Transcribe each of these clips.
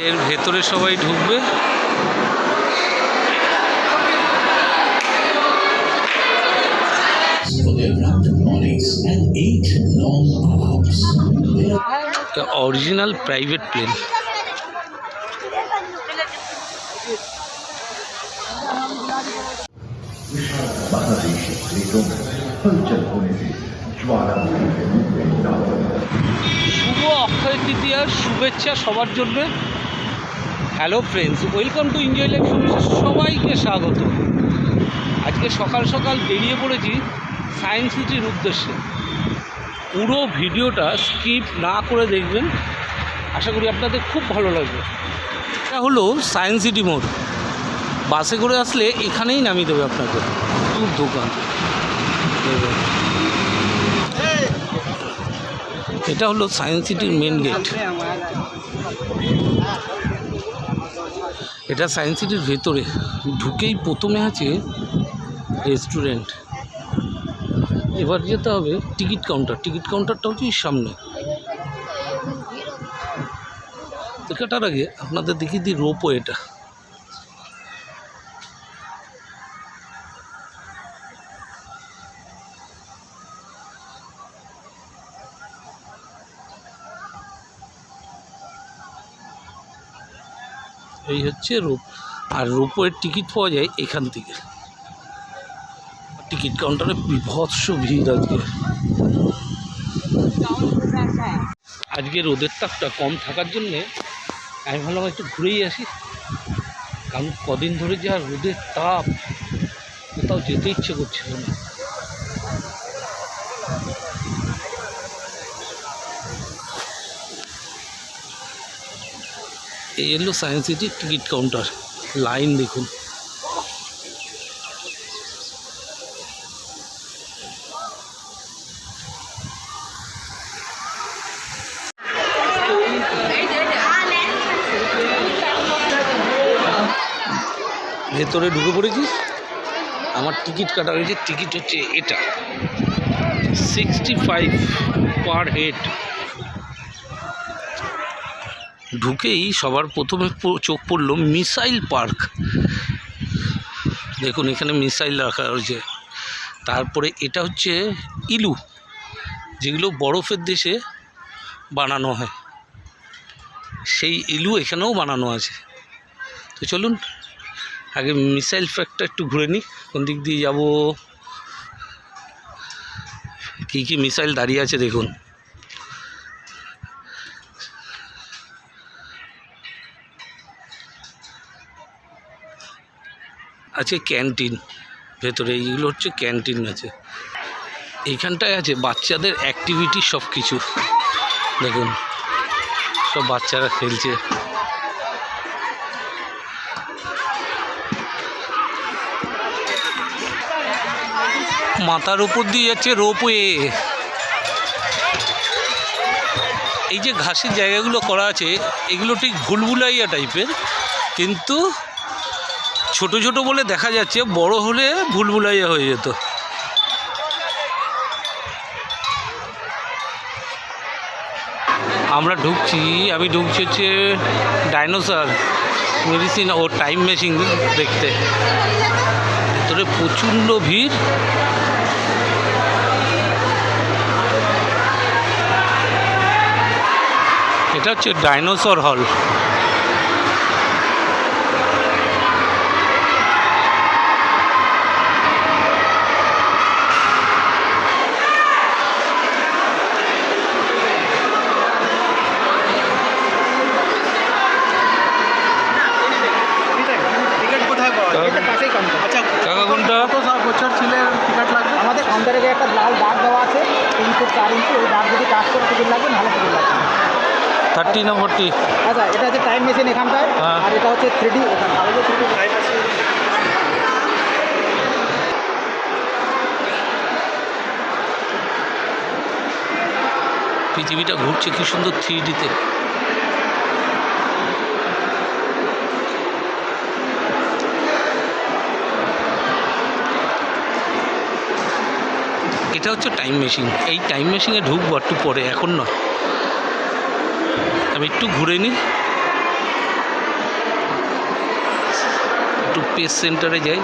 এর ভেতরে সবাই ঢুকবে। Original private plane. শুভ অক্ষয় তৃতীয়ার শুভেচ্ছা সবার জন্য। Hello friends, welcome to enjoy life. সবাইকে স্বাগত। আজকে সকাল সকাল বেরিয়ে পড়েছি সায়েন্স সিটির উদ্দেশ্যে। পুরো ভিডিওটা স্কিপ না করে দেখবেন, আশা করি আপনাদের খুব ভালো লাগবে। এটা হলো সায়েন্স সিটি মোড়। বাসে করে আসলে এখানেই নামিয়ে দেবে আপনাকে। খুব দোকান, এটা হলো সায়েন্স সিটির মেন গেট। এটা সায়েন্স সিটির ভেতরে ঢুকেই প্রথমে আছে রেস্টুরেন্ট। এবার যেতে হবে টিকিট কাউন্টার। টিকিট কাউন্টারটা হচ্ছে সামনে। টিকিটার আগে আপনাদের দেখিয়ে দিই রোপওয়ে। এটা এই হচ্ছে রোপ, আর রোপওয়ের টিকিট পাওয়া যায় এখান থেকে। টিকিট কাউন্টারে বিভৎস ভিড় আজকে। আজকে রোদের তাপটা কম থাকার জন্যে আমি ভাবলাম একটু ঘুরেই আসি, কারণ কদিন ধরে যা রোদের তাপ, কোথাও যেতে ইচ্ছে করছিল না। এই হলো সায়েন্স সিটির টিকিট কাউন্টার। লাইন দেখুন। ভেতরে ঢুকে পড়েছি। আমার টিকিট কাটা হয়েছে। টিকিট হচ্ছে এটা 65 পার হেড। ঢুকেই সবার প্রথমে চোখ পড়লো মিসাইল পার্ক। দেখুন এখানে মিসাইল রাখা হয়েছে। তারপরে এটা হচ্ছে ইলু, যেগুলো বরফের দেশে বানানো হয়, সেই ইলু এখানেও বানানো আছে। তো চলুন আগে মিসাইল ফ্যাক্টর একটু ঘুরে নিই। কোন দিক দিয়ে যাব, কী কী মিসাইল দাঁড়িয়ে আছে দেখুন। আছে ক্যান্টিন ভেতরে। এইগুলো হচ্ছে ক্যান্টিন আছে। এইখানটায় আছে বাচ্চাদের অ্যাক্টিভিটি সব কিছু। দেখুন সব বাচ্চারা খেলছে। মাথার উপর দিয়ে যাচ্ছে রোপওয়ে। এই যে ঘাসের জায়গাগুলো করা আছে, এগুলো ঠিক ভুলভুলাইয়া টাইপের, কিন্তু ছোট ছোট বলে দেখা যাচ্ছে, বড় হলে ভুলভুলাইয়া হয়ে যেত। আমরা ঢুকছি, আমি ঢুকছি হচ্ছে ডাইনোসর মেডিসিন ও টাইম মেশিন দেখতে। ভেতরে প্রচণ্ড ভিড়। এটা হচ্ছে ডাইনোসর হল। কাকা কোনটা? বছর ছেলে টিকিট লাগবে আমাদের কাউন্টারে একটা লাল দাগ দেওয়া আছে 3 ফুট 4 ইঞ্চি। ওই দাগ যদি কাজ করে টিকিট লাগবে, নাহলে টিকিট লাগবে। 30 না 40? আচ্ছা, এটা হচ্ছে টাইম মেশিন এখানটায়, আর এটা হচ্ছে 3D এখানে। পৃথিবীটা ঘুরছে কি সুন্দর 3Dতে। এটা হচ্ছে টাইম মেশিন। এই টাইম মেশিনে ঢুকবো একটু পরে, এখন না। আমি একটু ঘুরে নিই। স্পেস সেন্টারে যাই।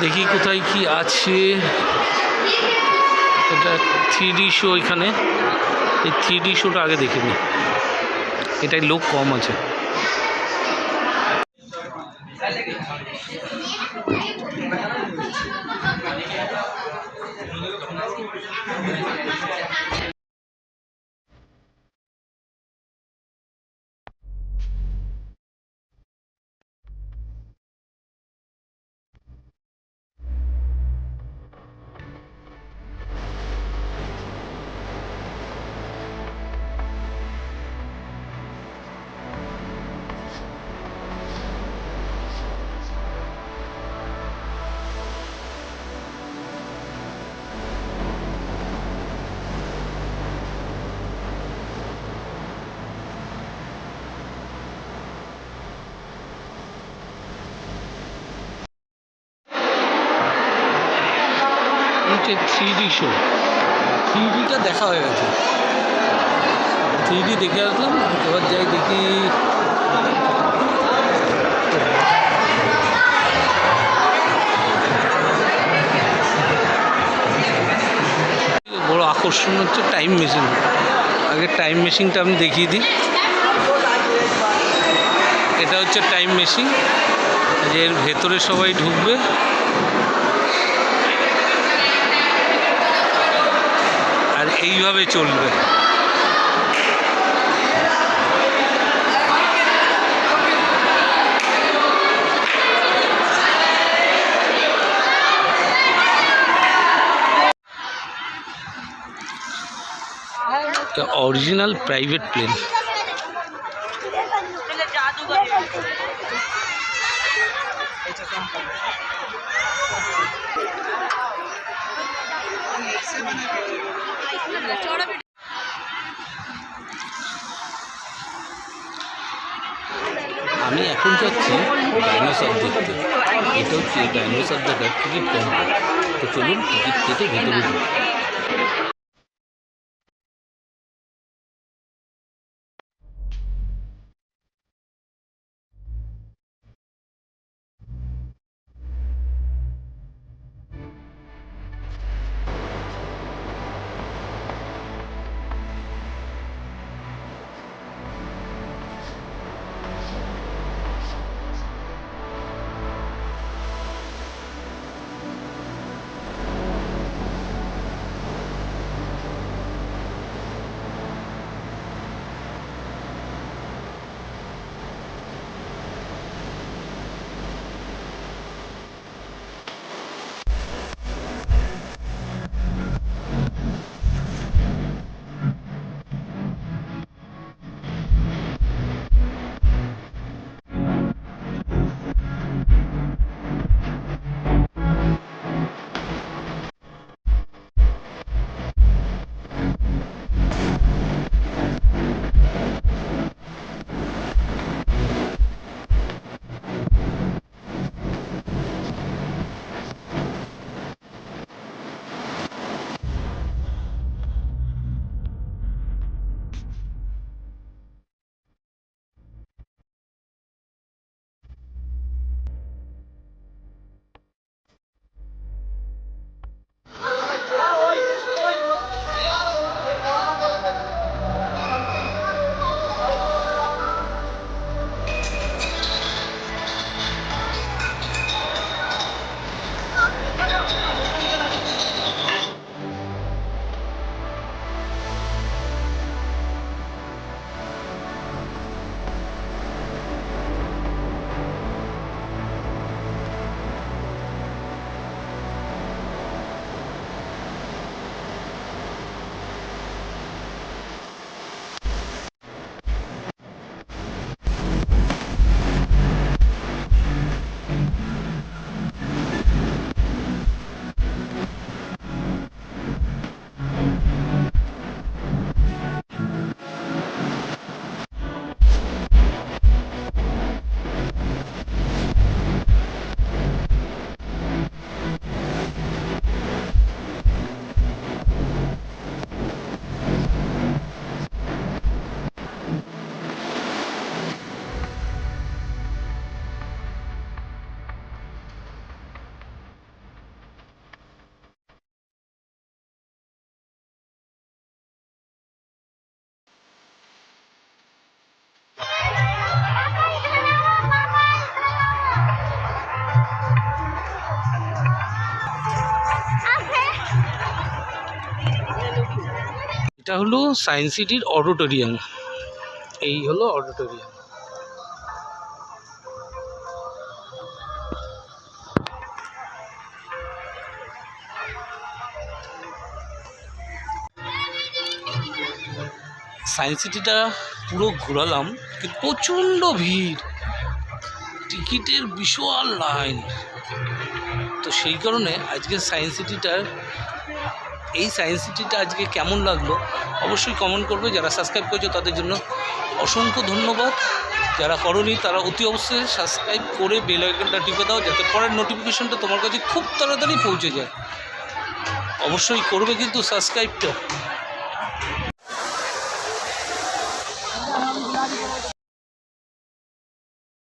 দেখি কোথায় কি আছে। এটা 3D শো, এখানে এই 3D শোটা আগে দেখে নিই, এটাই লোক কম আছে। হচ্ছে 3D শো, 3Dটা দেখা হয়ে গেছে, 3D দেখে আসলাম। এবার যাই দেখি বড় আকর্ষণ হচ্ছে টাইম মেশিন। আগে টাইম মেশিনটা আমি দেখিয়ে দিই। এটা হচ্ছে টাইম মেশিন, যে এর ভেতরে সবাই ঢুকবে, আর এইভাবে চলবে। Original private plane. আমি এখন যাচ্ছি ডাইনোসর দেখতে। এটা হচ্ছে ডাইনোসর দেখার টিকিট কাউন্টার। তো চলুন টিকিট কেটে ভেতরে ঢুকি। এটা হলো সায়েন্স সিটির অডিটোরিয়াম। এই হলো অডিটোরিয়াম। সায়েন্স সিটিটা পুরো ঘোরালাম, কিন্তু প্রচণ্ড ভিড়, টিকিটের বিশাল লাইন। তো সেই কারণে আজকে সায়েন্স সিটিটা আজকে কেমন লাগলো অবশ্যই কমেন্ট করবে। যারা সাবস্ক্রাইব করেছো তাদের জন্য অসংখ্য ধন্যবাদ। যারা করোনি তারা অতি অবশ্যই সাবস্ক্রাইব করে বেল আইকনটা টিপে দাও, যাতে পরের নোটিফিকেশনটা তোমার কাছে খুব তাড়াতাড়ি পৌঁছে যায়। অবশ্যই করবে কিন্তু সাবস্ক্রাইবটা।